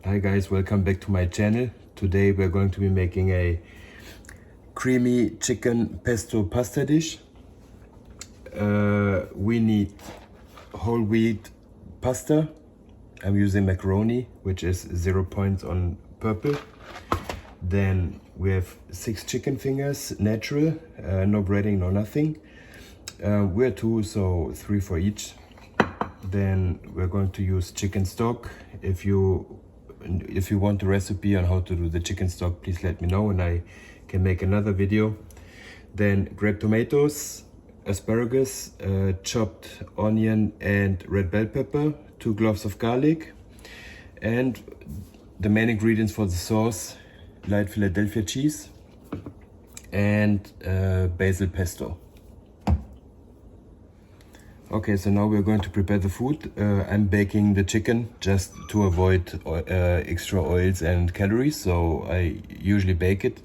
Hi guys, welcome back to my channel. Today we're going to be making a creamy chicken pesto pasta dish. We need whole wheat pasta. I'm using macaroni, which is 0 points on purple. Then we have 6 chicken fingers, natural, no breading, no nothing. We're 2, so 3 for each. Then we're going to use chicken stock. If you want a recipe on how to do the chicken stock, please let me know and I can make another video. Then grape tomatoes, asparagus, chopped onion and red bell pepper, 2 cloves of garlic, and the main ingredients for the sauce: light Philadelphia cheese and basil pesto. Okay, so now we're going to prepare the food. I'm baking the chicken just to avoid extra oils and calories, so I usually bake it.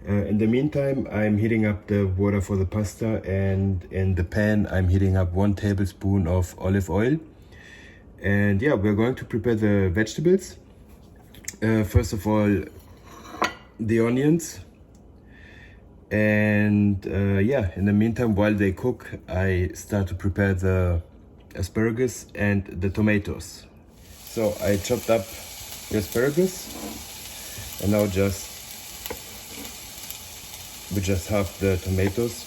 In the meantime, I'm heating up the water for the pasta, and in the pan I'm heating up 1 tablespoon of olive oil. And yeah, we're going to prepare the vegetables. First of all, the onions. And yeah, in the meantime, while they cook, I start to prepare the asparagus and the tomatoes. So I chopped up the asparagus, and now we just have the tomatoes.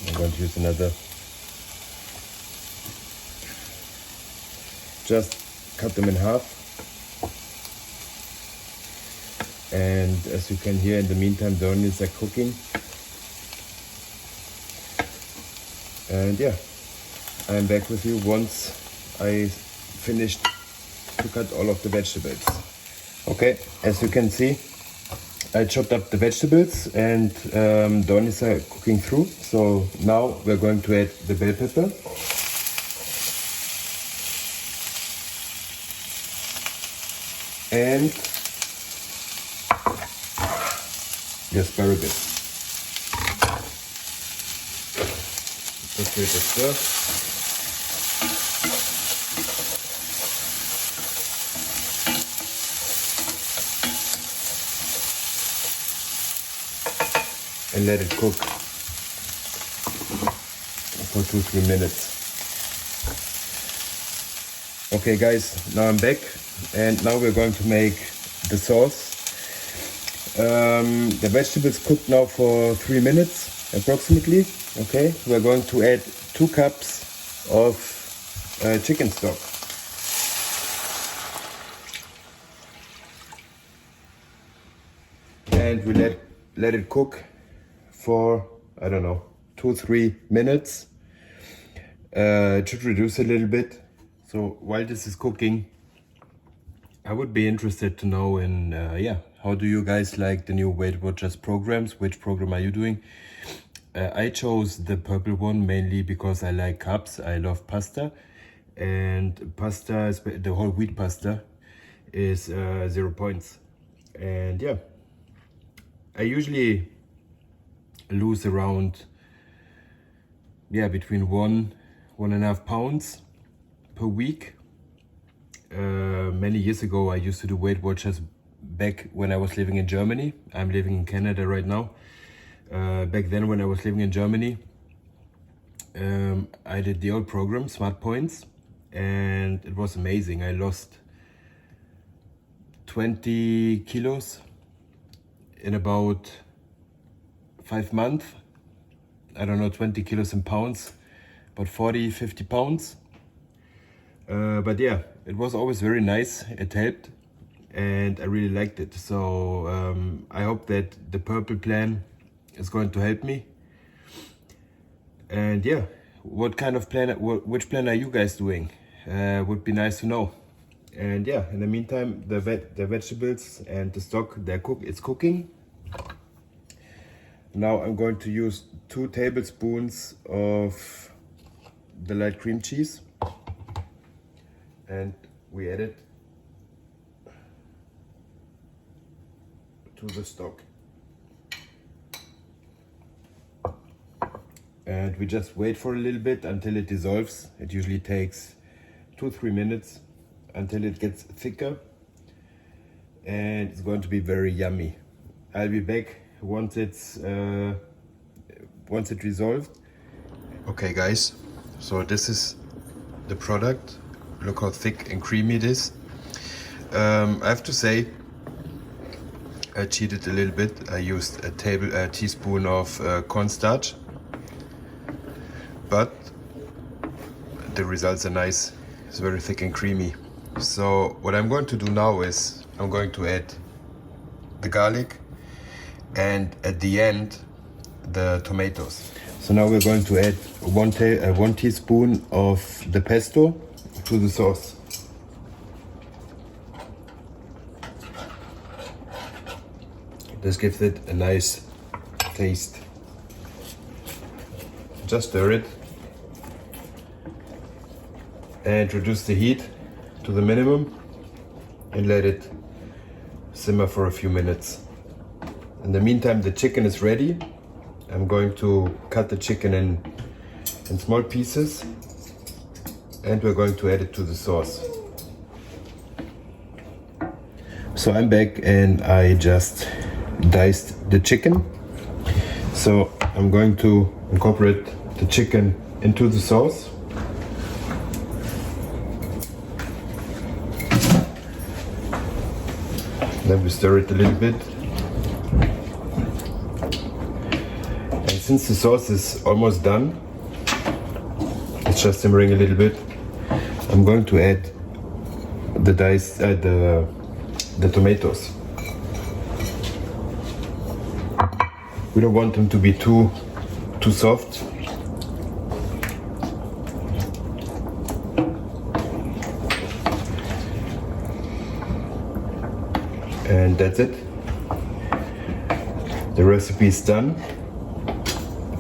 I'm going to use another. Just cut them in half. And as you can hear, in the meantime, the onions are cooking. And yeah, I'm back with you once I finished to cut all of the vegetables. Okay, as you can see, I chopped up the vegetables and the onions are cooking through. So now we're going to add the bell pepper. And the asparagus. Let's give it a stir. And let it cook for 2-3 minutes. Okay guys, now I'm back, and now we're going to make the sauce. The vegetables cooked now for 3 minutes approximately. Okay, we're going to add 2 cups of chicken stock. And we let it cook for, I don't know, 2-3 minutes. It should reduce a little bit. So while this is cooking, I would be interested to know in, yeah, how do you guys like the new Weight Watchers programs? Which program are you doing? I chose the purple one mainly because I like carbs. I love pasta, and pasta, the whole wheat pasta, is 0 points. And yeah, I usually lose around, yeah, between 1.5 pounds per week. Many years ago I used to do Weight Watchers back when I was living in Germany. I'm living in Canada right now. Back then, when I was living in Germany, I did the old program, Smart Points, and it was amazing. I lost 20 kilos in about 5 months. I don't know, 20 kilos in pounds, about 40-50 pounds. But yeah, it was always very nice. It helped, and I really liked it. So I hope that the purple plan is going to help me. And yeah, what kind of plan, which plan are you guys doing? Would be nice to know. And yeah, in the meantime, the vegetables and the stock, it's cooking. Now I'm going to use 2 tablespoons of the light cream cheese, and we add it to the stock. And we just wait for a little bit until it dissolves. It usually takes 2-3 minutes until it gets thicker. and it's going to be very yummy. I'll be back once it's resolved. Okay guys, so this is the product. Look how thick and creamy it is. I have to say, I cheated a little bit. I used a teaspoon of cornstarch, but the results are nice. It's very thick and creamy. So what I'm going to do now is I'm going to add the garlic and at the end the tomatoes. So now we're going to add one teaspoon of the pesto to the sauce. This gives it a nice taste. Just stir it and reduce the heat to the minimum and let it simmer for a few minutes. In the meantime, the chicken is ready. I'm going to cut the chicken in small pieces and we're going to add it to the sauce. So I'm back and I just diced the chicken. So I'm going to incorporate the chicken into the sauce. Then we stir it a little bit. And since the sauce is almost done, it's just simmering a little bit, I'm going to add the tomatoes. We don't want them to be too soft. And that's it. The recipe is done.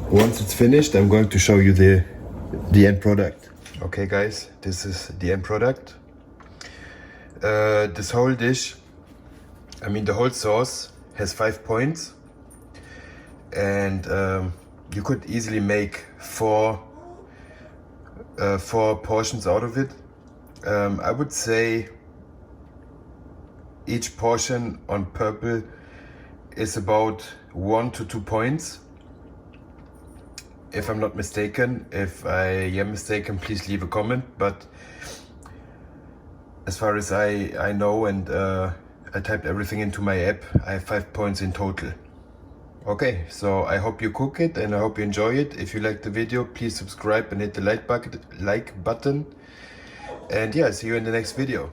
Once it's finished, I'm going to show you the end product. Okay guys, this is the end product. This whole dish, I mean the whole sauce, has 5 points. And you could easily make four portions out of it. I would say each portion on purple is about 1 to 2 points. If I'm not mistaken. If I am mistaken, please leave a comment. But as far as I know, and I typed everything into my app, I have 5 points in total. Okay, so I hope you cook it and I hope you enjoy it. If you liked the video, please subscribe and hit the like button. And yeah, see you in the next video.